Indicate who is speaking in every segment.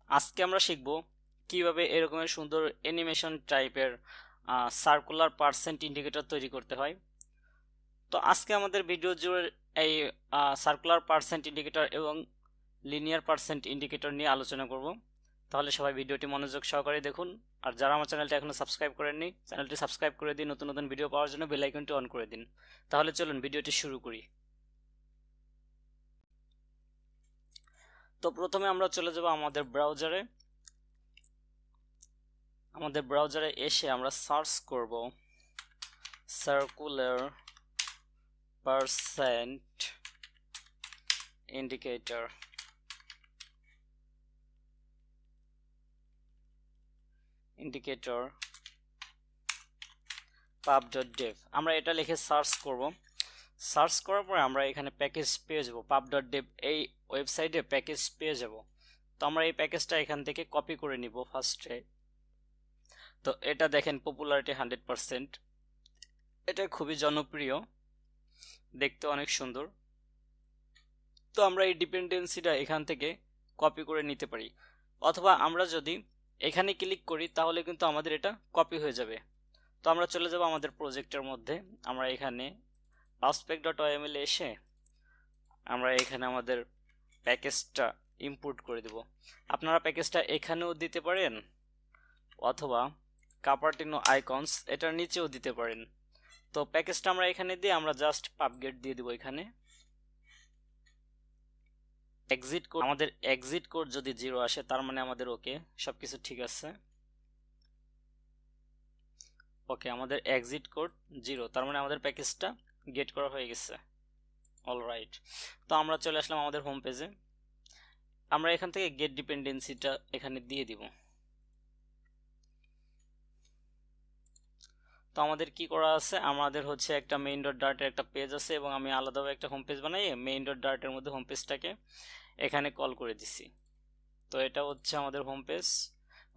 Speaker 1: আজকে আমরা শিখব কিভাবে এরকমের সুন্দর অ্যানিমেশন টাইপের সার্কুলার পার্সেন্ট ইন্ডিকেটর তৈরি করতে হয়। তো আজকে আমাদের ভিডিও জুড়ে এই সার্কুলার পার্সেন্ট ইন্ডিকেটর এবং লিনিয়ার পার্সেন্ট ইন্ডিকেটর নিয়ে আলোচনা করব। তাহলে সবাই ভিডিওটি মনোযোগ সহকারে দেখুন। আর যারা আমার চ্যানেলটি এখনো সাবস্ক্রাইব করেননি, চ্যানেলটি সাবস্ক্রাইব করে দিন, নতুন নতুন ভিডিও পাওয়ার জন্য বেল আইকনটি অন করে দিন। তাহলে চলুন ভিডিওটি শুরু করি। তো প্রথমে আমরা চলে যাব আমাদের ব্রাউজারে এসে আমরা সার্চ করব সার্কুলার পার্সেন্ট ইন্ডিকেটর। pub.dev আমরা এটা লিখে সার্চ করব। সার্চ করার পরে আমরা এখানে প্যাকেজ পেয়ে যাব। pub.dev এই ওয়েবসাইটে প্যাকেজ পেয়ে যাব। তো আমরা এই প্যাকেজটা এখান থেকে কপি করে নিব ফার্স্টে। তো এটা দেখেন পপুলারিটি 100%, এটা খুবই জনপ্রিয়, দেখতে অনেক সুন্দর। তো আমরা এই ডিপেন্ডেন্সিটা এখান থেকে কপি করে নিতে পারি, অথবা আমরা যদি এখানে ক্লিক করি তাহলে কিন্তু আমাদের এটা কপি হয়ে যাবে। তো আমরা চলে যাব আমাদের প্রজেক্টের মধ্যে। আমরা এখানে paspec.yml এসে আমরা এখানে আমাদের প্যাকেজটা ইম্পোর্ট করে দেব। আপনারা প্যাকেজটা এখানেও দিতে পারেন, অথবা কাপার্টিনো আইকনস এটার নিচেও দিতে পারেন। তো প্যাকেজটা আমরা এখানে দিয়ে আমরা জাস্ট পাবগেট দিয়ে দেব। এখানে এক্সিট কোড, আমাদের এক্সিট কোড যদি 0 আসে তার মানে আমাদের ওকে, সবকিছু ঠিক আছে। ওকে, আমাদের এক্সিট কোড 0, তার মানে আমাদের প্যাকেজটা গেট করা হয়ে গেছে। অলরাইট, তো আমরা চলে আসলাম আমাদের হোম পেজে। আমরা এখান থেকে গেট ডিপেন্ডেন্সিটা এখানে দিয়ে দিব। তো আমাদের কি করা আছে, আমাদের হচ্ছে একটা main.dart এর একটা পেজ আছে, এবং আমি আলাদাভাবে একটা হোম পেজ বানাই main.dart এর মধ্যে হোম পেজটাকে এখানে কল করে দিছি। তো এটা হচ্ছে আমাদের হোম পেজ।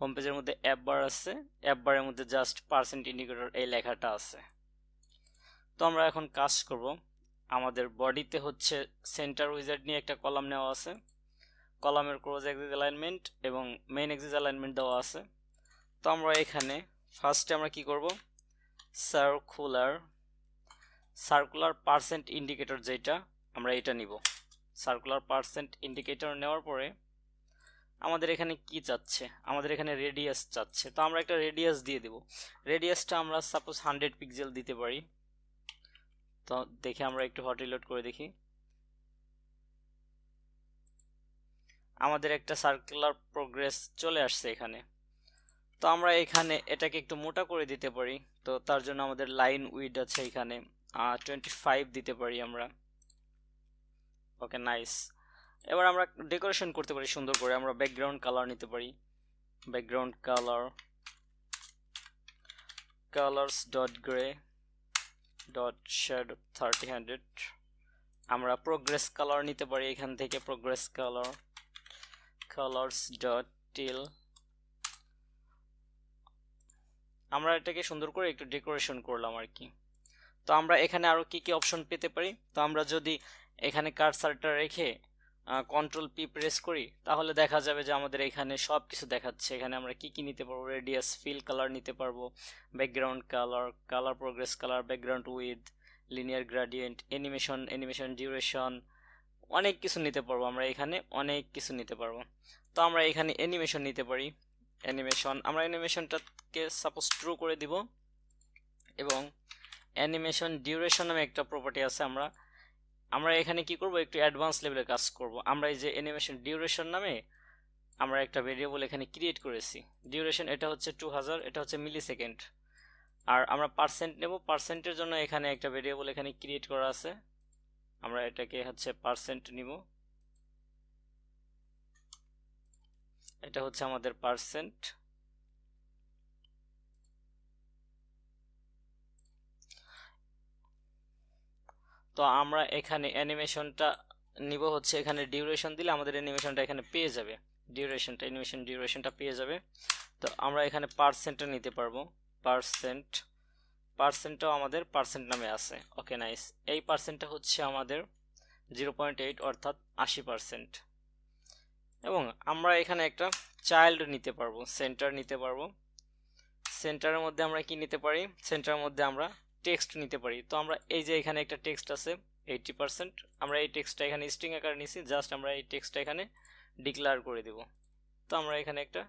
Speaker 1: হোম পেজের মধ্যে অ্যাপ বার আছে, অ্যাপ বারের মধ্যে জাস্ট পার্সেন্ট ইন্ডিকেটর এই লেখাটা আছে। তো আমরা এখন কাজ করব। আমাদের বডিতে হচ্ছে সেন্টার উইজার্ড নিয়ে একটা কলাম নেওয়া আছে, কলামের ক্রস এক্সিস অ্যালাইনমেন্ট এবং মেইন এক্সিস অ্যালাইনমেন্ট দেওয়া আছে। তো আমরা এখানে ফার্স্টে আমরা কি করব, সার্কুলার পার্সেন্ট ইন্ডিকেটর যেটা আমরা এটা নিব। সার্কুলার পার্সেন্ট ইন্ডিকেটর নেওয়ার পরে আমাদের এখানে কি চাচ্ছে, আমাদের এখানে রেডিয়াস চাচ্ছে। তো আমরা একটা রেডিয়াস দিয়ে দেব। রেডিয়াসটা আমরা সাপোজ 100 পিক্সেল দিতে পারি। তো দেখে আমরা একটু হট রিলোড করে দেখি। আমাদের একটা সার্কুলার প্রোগ্রেস চলে আসছে এখানে। তো আমরা এখানে এটাকে একটু মোটা করে দিতে পারি। তো তার জন্য আমাদের লাইন উইডথ আছে এখানে 25 দিতে পারি আমরা। ওকে, নাইস। এবার আমরা ডেকোরেশন করতে পারি সুন্দর করে। আমরা ব্যাকগ্রাউন্ড কালার নিতে পারি। Background colours dot grey dot shadow 30 আমরা প্রোগ্রেস কালার নিতে পারি এখান থেকে। Progress colours dot till. আমরা এটাকে সুন্দর করে একটু ডেকোরেশন করলাম আর কি। তো আমরা এখানে আরো কি কি অপশন পেতে পারি, তো আমরা যদি এখানে কার্সারটা রেখে কন্ট্রোল পি প্রেস করি তাহলে দেখা যাবে যে আমাদের এখানে সব কিছু দেখাচ্ছে। এখানে আমরা কি কি নিতে পারবো, রেডিয়াস, ফিল কালার নিতে পারবো, background colour progress colour, background with, linear gradient, animation duration, অনেক কিছু নিতে পারবো। আমরা এখানে অনেক কিছু নিতে পারবো। তো আমরা এখানে অ্যানিমেশন নিতে পারি। আমরা অ্যানিমেশনটাকে সাপোজ ট্রু করে দিব, এবং অ্যানিমেশন ডিউরেশন নামে একটা প্রপার্টি আছে। আমরা এখানে কি করব, একটু অ্যাডভান্স লেভেলে কাজ করব। আমরা এই যে অ্যানিমেশন ডিউরেশন নামে আমরা একটা ভেরিয়েবল এখানে ক্রিয়েট করেছি। ডিউরেশন এটা হচ্ছে 2000, এটা হচ্ছে মিলি সেকেন্ড। আর আমরা পার্সেন্ট নেব, পার্সেন্টের জন্য এখানে একটা ভেরিয়েবল এখানে ক্রিয়েট করা আছে। আমরা এটাকে হচ্ছে পার্সেন্ট নিব। এটা হচ্ছে আমাদের পার্সেন্ট। তো আমরা এখানে অ্যানিমেশনটা নিব হচ্ছে, এখানে ডিউরেশন দিলে আমাদের অ্যানিমেশনটা এখানে পেয়ে যাবে। অ্যানিমেশন ডিউরেশনটা পেয়ে যাবে। তো আমরা এখানে পার্সেন্টটা নিতে পারবো। পার্সেন্টটাও আমাদের পার্সেন্ট নামে আছে। ওকে, নাইস। এই পার্সেন্টটা হচ্ছে আমাদের 0.8 অর্থাৎ 80%। এবং আমরা এখানে একটা চাইল্ড নিতে পারবো, সেন্টার নিতে পারবো। সেন্টারের মধ্যে আমরা কি নিতে পারি, সেন্টারের মধ্যে আমরা টেক্সট নিতে পারি। তো আমরা এই যে এখানে একটা টেক্সট আছে 80%, আমরা এই টেক্সটটা এখানে স্ট্রিং আকারে নিছি, জাস্ট আমরা এই টেক্সটটা এখানে ডিক্লেয়ার করে দিব। তো আমরা এখানে একটা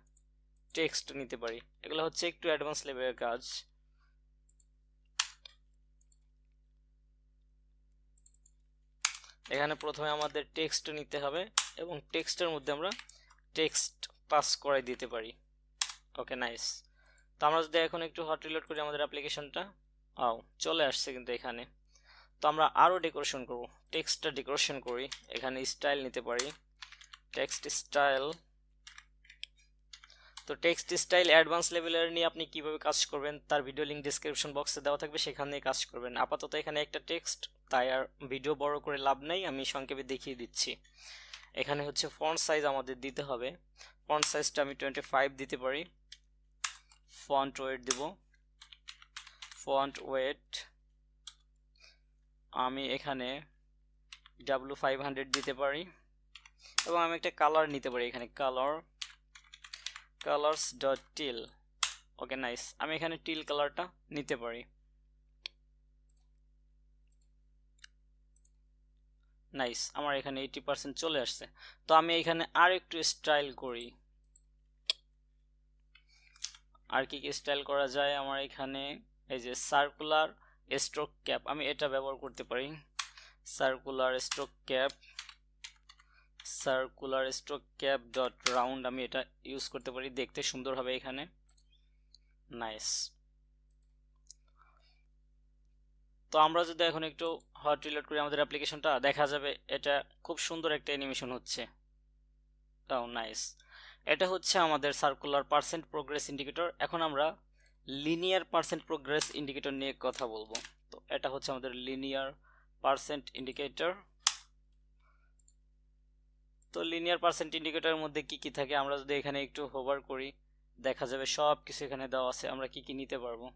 Speaker 1: টেক্সট নিতে পারি। এগুলো হচ্ছে একটু অ্যাডভান্স লেভেলের কাজ। এখানে প্রথমে আমাদের টেক্সট নিতে হবে এবং টেক্সটের মধ্যে আমরা টেক্সট পাস করে দিতে পারি। ওকে, নাইস। তো আমরা যদি এখন একটু হট রিলোড করি আমাদের অ্যাপ্লিকেশনটা, চলে আসছে কিন্তু এখানে। তো আমরা আরও ডেকোরেশন করব, টেক্সটটা ডেকোরেশন করি। এখানে স্টাইল নিতে পারি, টেক্সট স্টাইল। তো টেক্সট স্টাইল অ্যাডভান্স লেভেলের নিয়ে আপনি কিভাবে কাজ করবেন তার ভিডিও লিঙ্ক ডিসক্রিপশন বক্সে দেওয়া থাকবে, সেখানে কাজ করবেন। আপাতত এখানে একটা টেক্সট, তাই আর ভিডিও বড় করে লাভ নেই, আমি সংক্ষেপে দেখিয়ে দিচ্ছি। এখানে হচ্ছে ফন্ট সাইজ আমাদের দিতে হবে। ফন্ট সাইজটা আমি 25 দিতে পারি। ফন্ট ওয়েট দেব, ফন্ট ওয়েট আমি এখানে W500 দিতে পারি এবং আমি একটা কালার নিতে পারি, এখানে কালার্স ডট টিল। ওকে, নাইস। আমি এখানে টিল কালারটা নিতে পারি। নাইস, আমার এখানে 80% চলে আসছে। তো আমি এখানে আর একটু স্টাইল করি। আর কি কি স্টাইল করা যায়, আমার এখানে এই যে সার্কুলার স্ট্রোক ক্যাপ, আমি এটা ব্যবহার করতে পারি। Circular stroke cap dot round, আমি এটা ইউজ করতে পারি, দেখতে সুন্দর হবে এখানে। নাইস। তো আমরা যদি এখন একটু হট রিলোড করি আমাদের অ্যাপ্লিকেশনটা, দেখা যাবে এটা খুব সুন্দর একটা অ্যানিমেশন হচ্ছে। নাইস। এটা হচ্ছে আমাদের সার্কুলার পার্সেন্ট প্রোগ্রেস ইন্ডিকেটর। এখন আমরা লিনিয়ার পার্সেন্ট প্রোগ্রেস ইন্ডিকেটর নিয়ে কথা বলবো। তো এটা হচ্ছে আমাদের লিনিয়ার পার্সেন্ট ইন্ডিকেটর। তো লিনিয়ার পার্সেন্ট ইন্ডিকেটরের মধ্যে কি কি থাকে, আমরা যদি এখানে একটু হোভার করি দেখা যাবে সব কিছু এখানে দেওয়া আছে, আমরা কি কি নিতে পারবো।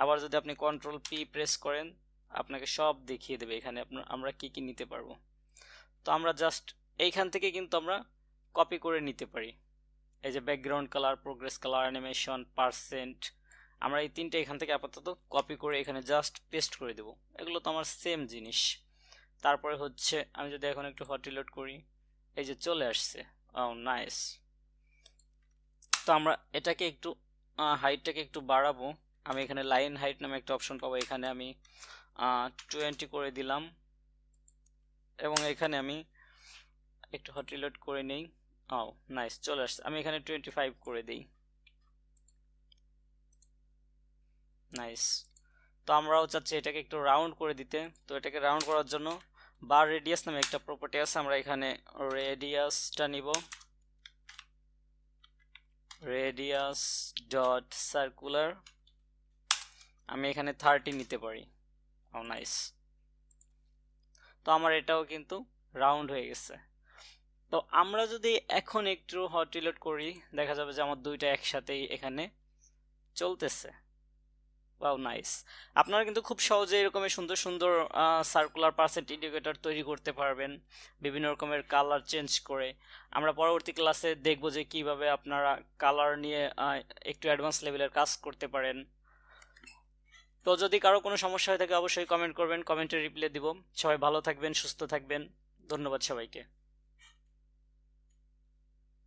Speaker 1: আবার যদি আপনি কন্ট্রোল পি প্রেস করেন আপনাকে সব দেখিয়ে দেবে এখানে আমরা কি কি নিতে পারবো। তো আমরা জাস্ট এইখান থেকে কিন্তু আমরা কপি করে নিতে পারি। এই যে background colour, progress colour, animation, percent, আমরা এই তিনটে এখান থেকে আপাতত কপি করে এখানে জাস্ট পেস্ট করে দেব। এগুলো তো আমার সেম জিনিস। তারপরে হচ্ছে আমি যদি এখন একটু হট রিলোড করি, এই যে চলে আসছে। নাইস। তো আমরা এটাকে একটু হাইটটাকে একটু বাড়াবো। আমি এখানে লাইন হাইট নামে একটা অপশন পাবো, এখানে আমি 20 করে দিলাম এবং এখানে আমি একটু হট রিলোড করে নেই। নাইস, চলে আসছে। আমি এখানে 25 করে দিই। নাইস। তো আমরাও চাচ্ছি এটাকে একটু রাউন্ড করে দিতে। তো এটাকে রাউন্ড করার জন্য বার রেডিয়াস নামে একটা প্রপার্টি আছে, আমরা এখানে রেডিয়াসটা নিব, রেডিয়াস ডট সার্কুলার, আমি এখানে 30 নিতে পারি। নাইস। তো আমার এটাও কিন্তু রাউন্ড হয়ে গেছে। তো আমরা যদি এখন একটু হট রিলোড করি দেখা যাবে যে আমার দুইটা একসাথেই এখানে চলতেছে। নাইস। আপনারা কিন্তু খুব সহজে এরকমের সুন্দর সুন্দর সার্কুলার পার্সেন্ট ইন্ডিকেটর তৈরি করতে পারবেন বিভিন্ন রকমের কালার চেঞ্জ করে। আমরা পরবর্তী ক্লাসে দেখব যে কিভাবে আপনারা কালার নিয়ে একটু অ্যাডভান্স লেভেলের কাজ করতে পারেন। তো যদি কারো কোনো সমস্যা হয়ে থাকে অবশ্যই কমেন্ট করবেন, কমেন্টে রিপ্লাই দিব। সবাই ভালো থাকবেন, সুস্থ থাকবেন। ধন্যবাদ সবাইকে।